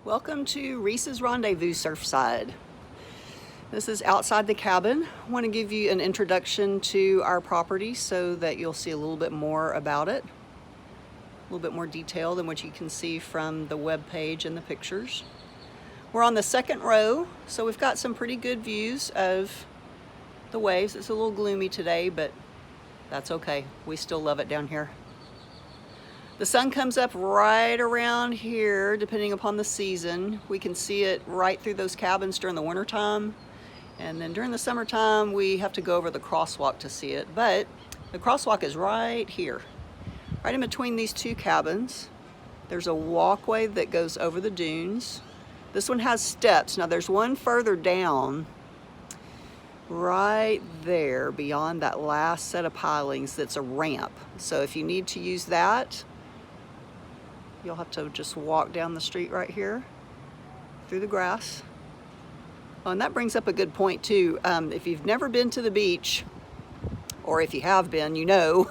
Welcome to Reese'S Rendezvous, Surfside. This is outside the cabin. I want to give you an introduction to our property so that you'll see a little bit more about it, a little bit more detail than what you can see from the web page and the pictures. We're on the second row, so we've got some pretty good views of the waves. It's a little gloomy today, but that's okay. We still love it down here. The sun comes up right around here, depending upon the season. We can see it right through those cabins during the wintertime. And then during the summertime, we have to go over the crosswalk to see it. But the crosswalk is right here, right in between these two cabins. There's a walkway that goes over the dunes. This one has steps. Now there's one further down right there beyond that last set of pilings that's a ramp. So if you need to use that, you'll have to just walk down the street right here through the grass. Oh, and that brings up a good point too. If you've never been to the beach, or if you have been, you know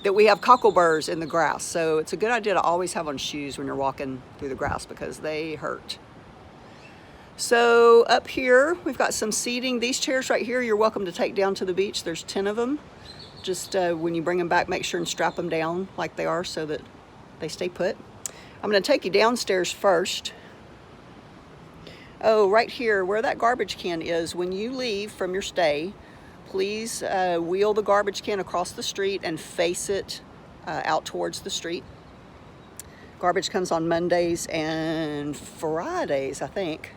that we have cockleburs in the grass. So it's a good idea to always have on shoes when you're walking through the grass because they hurt. So up here, we've got some seating. These chairs right here, you're welcome to take down to the beach. There's 10 of them. Just when you bring them back, make sure and strap them down like they are so that they stay put. I'm going to take you downstairs first. Oh, right here where that garbage can is, when you leave from your stay, please wheel the garbage can across the street and face it out towards the street. Garbage comes on Mondays and Fridays, I think.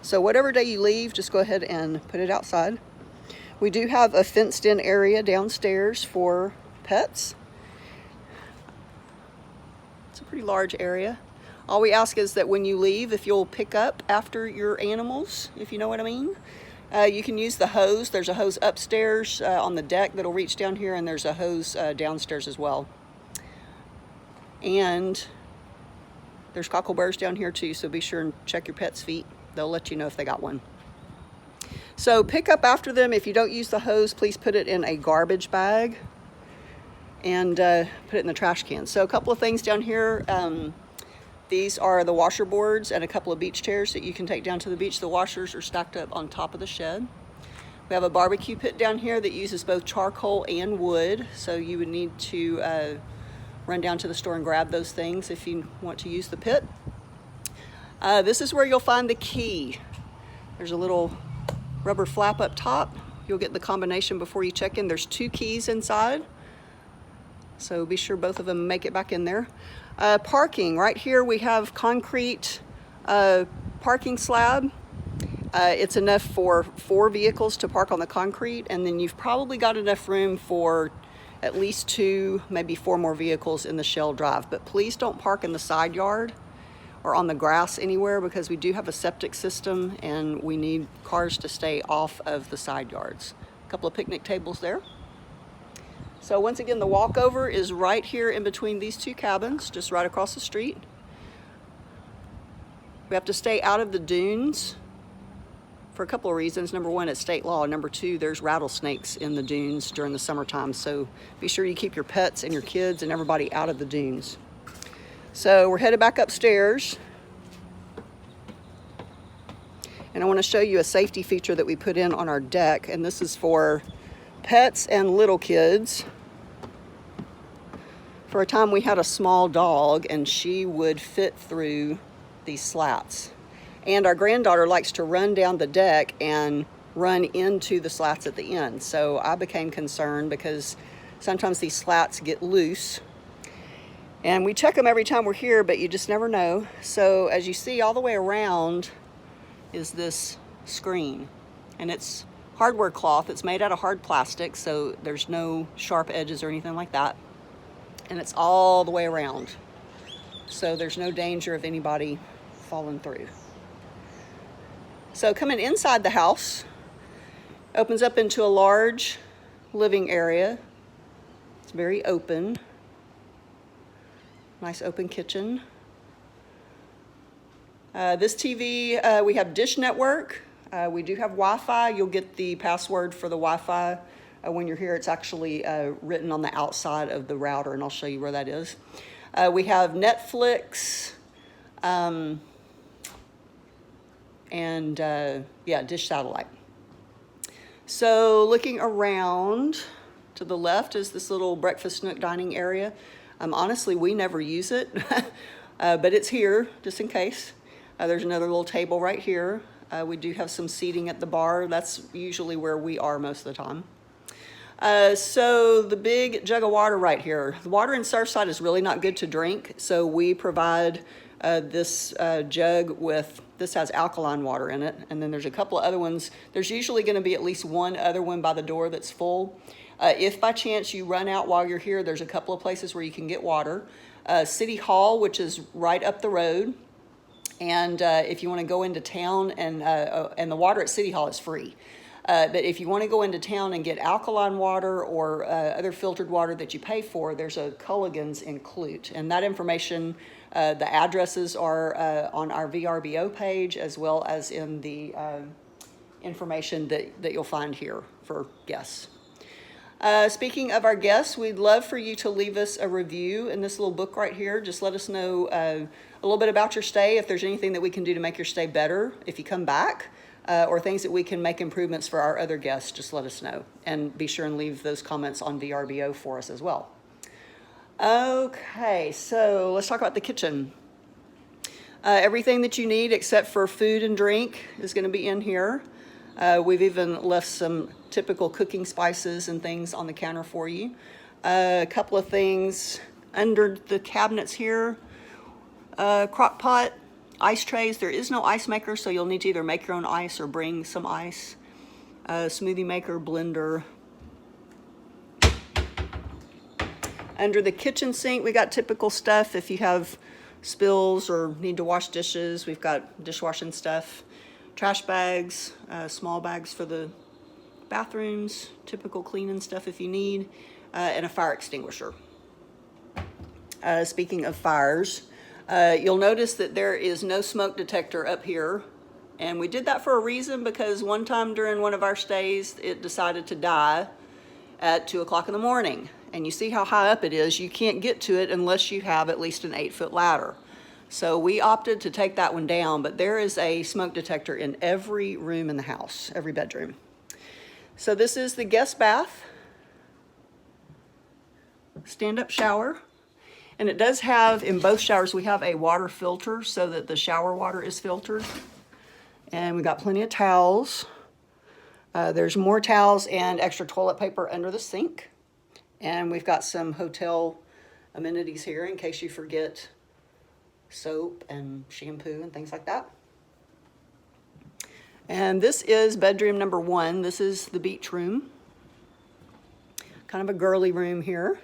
So whatever day you leave, just go ahead and put it outside. We do have a fenced-in area downstairs for pets. It's a pretty large area. All we ask is that when you leave, if you'll pick up after your animals, if you know what I mean. You can use the hose. There's a hose upstairs on the deck that'll reach down here, and there's a hose downstairs as well. And there's cockleburs down here too, so be sure and check your pet's feet. They'll let you know if they got one. So pick up after them. If you don't use the hose, please put it in a garbage bag and put it in the trash can. So a couple of things down here. These are the washer boards and a couple of beach chairs that you can take down to the beach. The washers are stacked up on top of the shed. We have a barbecue pit down here that uses both charcoal and wood. So you would need to run down to the store and grab those things if you want to use the pit. This is where you'll find the key. There's a little rubber flap up top. You'll get the combination before you check in. There's 2 keys inside. So be sure both of them make it back in there. Parking, right here we have concrete parking slab. It's enough for 4 vehicles to park on the concrete, and then you've probably got enough room for at least 2, maybe 4 more vehicles in the shell drive. But please don't park in the side yard or on the grass anywhere, because we do have a septic system and we need cars to stay off of the side yards. A couple of picnic tables there. So once again, the walkover is right here in between these 2 cabins, just right across the street. We have to stay out of the dunes for a couple of reasons. Number 1, it's state law. Number 2, there's rattlesnakes in the dunes during the summertime. So be sure you keep your pets and your kids and everybody out of the dunes. So we're headed back upstairs. And I want to show you a safety feature that we put in on our deck. And this is for pets and little kids. For a time we had a small dog and she would fit through these slats. And our granddaughter likes to run down the deck and run into the slats at the end. So I became concerned because sometimes these slats get loose. And we check them every time we're here, but you just never know. So as you see, all the way around is this screen. And it's hardware cloth. It's made out of hard plastic, so there's no sharp edges or anything like that. And it's all the way around. So there's no danger of anybody falling through. So coming inside the house, opens up into a large living area. It's very open. Nice open kitchen. This TV, we have Dish Network. We do have Wi-Fi. You'll get the password for the Wi-Fi when you're here. It's actually written on the outside of the router, and I'll show you where that is. We have Netflix. and yeah, Dish Satellite. So looking around to the left is this little breakfast nook dining area. Honestly, we never use it, but it's here just in case. There's another little table right here. We do have some seating at the bar. That's usually where we are most of the time. So the big jug of water right here. The water in Surfside is really not good to drink, so we provide this jug with, this has alkaline water in it, and then there's a couple of other ones. There's usually going to be at least one other one by the door that's full. If by chance you run out while you're here, there's a couple of places where you can get water. City Hall, which is right up the road, and if you want to go into town, and the water at City Hall is free. But if you want to go into town and get alkaline water or other filtered water that you pay for, there's a Culligan's in Clute. And that information, the addresses are on our VRBO page, as well as in the information that you'll find here for guests. Speaking of our guests, we'd love for you to leave us a review in this little book right here. Just let us know a little bit about your stay, if there's anything that we can do to make your stay better if you come back. Or things that we can make improvements for our other guests, just let us know. And be sure and leave those comments on VRBO for us as well. Okay, so let's talk about the kitchen. Everything that you need except for food and drink is going to be in here. We've even left some typical cooking spices and things on the counter for you. A couple of things under the cabinets here. Crock pot. Ice trays. There is no ice maker, so you'll need to either make your own ice or bring some ice. Smoothie maker, blender. Under the kitchen sink, we got typical stuff. If you have spills or need to wash dishes, we've got dishwashing stuff. Trash bags, small bags for the bathrooms, typical cleaning stuff if you need, and a fire extinguisher. Speaking of fires, you'll notice that there is no smoke detector up here, and we did that for a reason, because one time during one of our stays it decided to die at 2 o'clock in the morning, and you see how high up it is. You can't get to it unless you have at least an 8-foot ladder. So we opted to take that one down, but there is a smoke detector in every room in the house, every bedroom. So this is the guest bath, stand-up shower. And it does have, in both showers, we have a water filter so that the shower water is filtered. And we got plenty of towels. There's more towels and extra toilet paper under the sink. And we've got some hotel amenities here in case you forget soap and shampoo and things like that. And this is bedroom number 1. This is the beach room. Kind of a girly room here.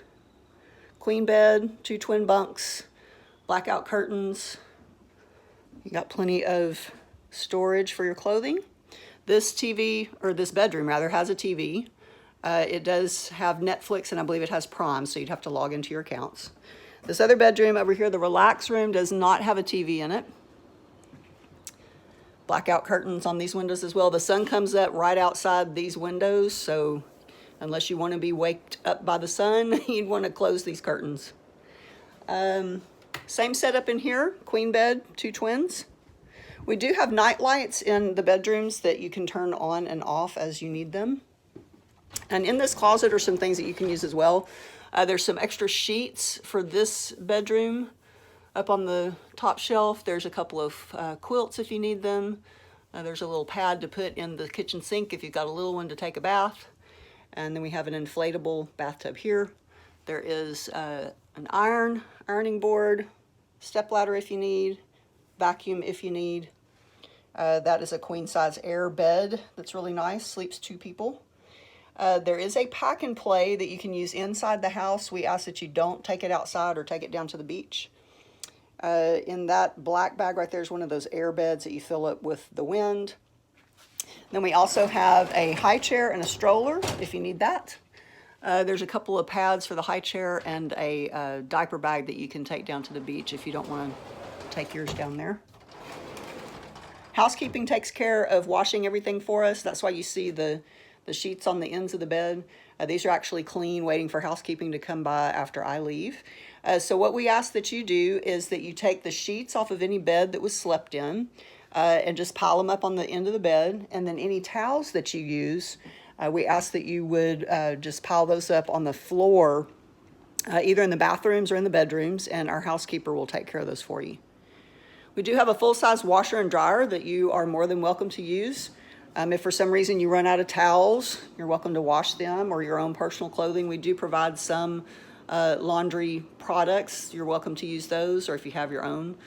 Queen bed, 2 twin bunks, blackout curtains. You got plenty of storage for your clothing. This TV, or this bedroom rather, has a TV. It does have Netflix, and I believe it has Prime, so you'd have to log into your accounts. This other bedroom over here, the relax room, does not have a TV in it. Blackout curtains on these windows as well. The sun comes up right outside these windows, so unless you want to be waked up by the sun, you'd want to close these curtains. Same setup in here, queen bed, 2 twins. We do have night lights in the bedrooms that you can turn on and off as you need them. And in this closet are some things that you can use as well. There's some extra sheets for this bedroom. Up on the top shelf, there's a couple of quilts if you need them. There's a little pad to put in the kitchen sink if you've got a little one to take a bath. And then we have an inflatable bathtub here. There is an ironing board, stepladder if you need, vacuum if you need. That is a queen size air bed that's really nice, sleeps 2 people. There is a pack and play that you can use inside the house. We ask that you don't take it outside or take it down to the beach. In that black bag right there is one of those air beds that you fill up with the wind. Then we also have a high chair and a stroller if you need that. There's a couple of pads for the high chair and a diaper bag that you can take down to the beach if you don't want to take yours down there. Housekeeping takes care of washing everything for us. That's why you see the sheets on the ends of the bed. These are actually clean, waiting for housekeeping to come by after I leave. So what we ask that you do is that you take the sheets off of any bed that was slept in. and just pile them up on the end of the bed. And then any towels that you use, we ask that you would just pile those up on the floor, either in the bathrooms or in the bedrooms, and our housekeeper will take care of those for you. We do have a full-size washer and dryer that you are more than welcome to use. If for some reason you run out of towels, you're welcome to wash them or your own personal clothing. We do provide some laundry products. You're welcome to use those, or if you have your own.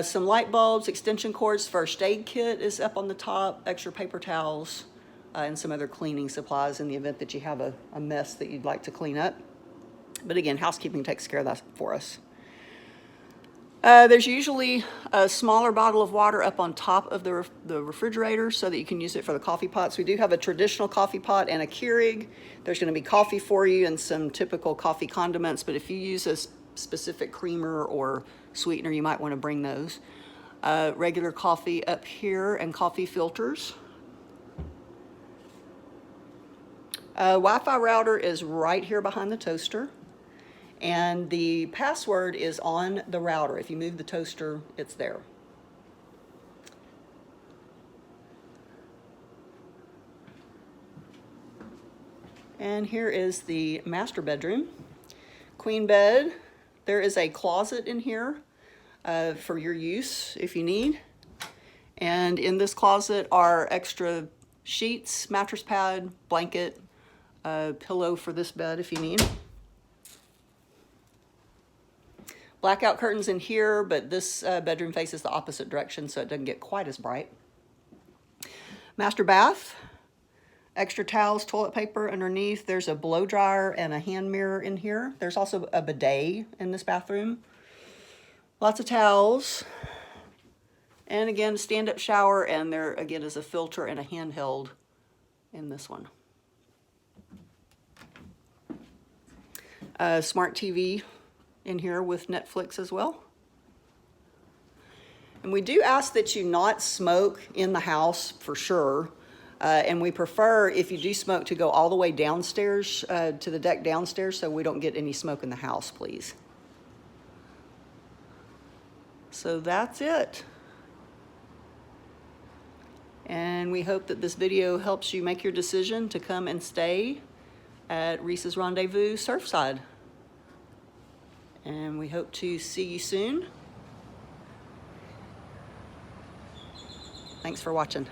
Some light bulbs, extension cords, first aid kit is up on the top, extra paper towels, and some other cleaning supplies in the event that you have a mess that you'd like to clean up. But again, housekeeping takes care of that for us. There's usually a smaller bottle of water up on top of the refrigerator so that you can use it for the coffee pots. We do have a traditional coffee pot and a Keurig. There's going to be coffee for you and some typical coffee condiments, but if you use a specific creamer or sweetener, you might want to bring those. Regular coffee up here and coffee filters. Wi-Fi router is right here behind the toaster. And the password is on the router. If you move the toaster, it's there. And here is the master bedroom. Queen bed. There is a closet in here for your use if you need. And in this closet are extra sheets, mattress pad, blanket, pillow for this bed if you need. Blackout curtains in here, but this bedroom faces the opposite direction, so it doesn't get quite as bright. Master bath, extra towels, toilet paper underneath. There's a blow dryer and a hand mirror in here. There's also a bidet in this bathroom. Lots of towels. And again, stand-up shower, and there again is a filter and a handheld in this one. Smart TV in here with Netflix as well. And we do ask that you not smoke in the house for sure. And we prefer, if you do smoke, to go all the way downstairs to the deck downstairs so we don't get any smoke in the house, please. So that's it. And we hope that this video helps you make your decision to come and stay at Reese'S Rendezvous Surfside. And we hope to see you soon. Thanks for watching.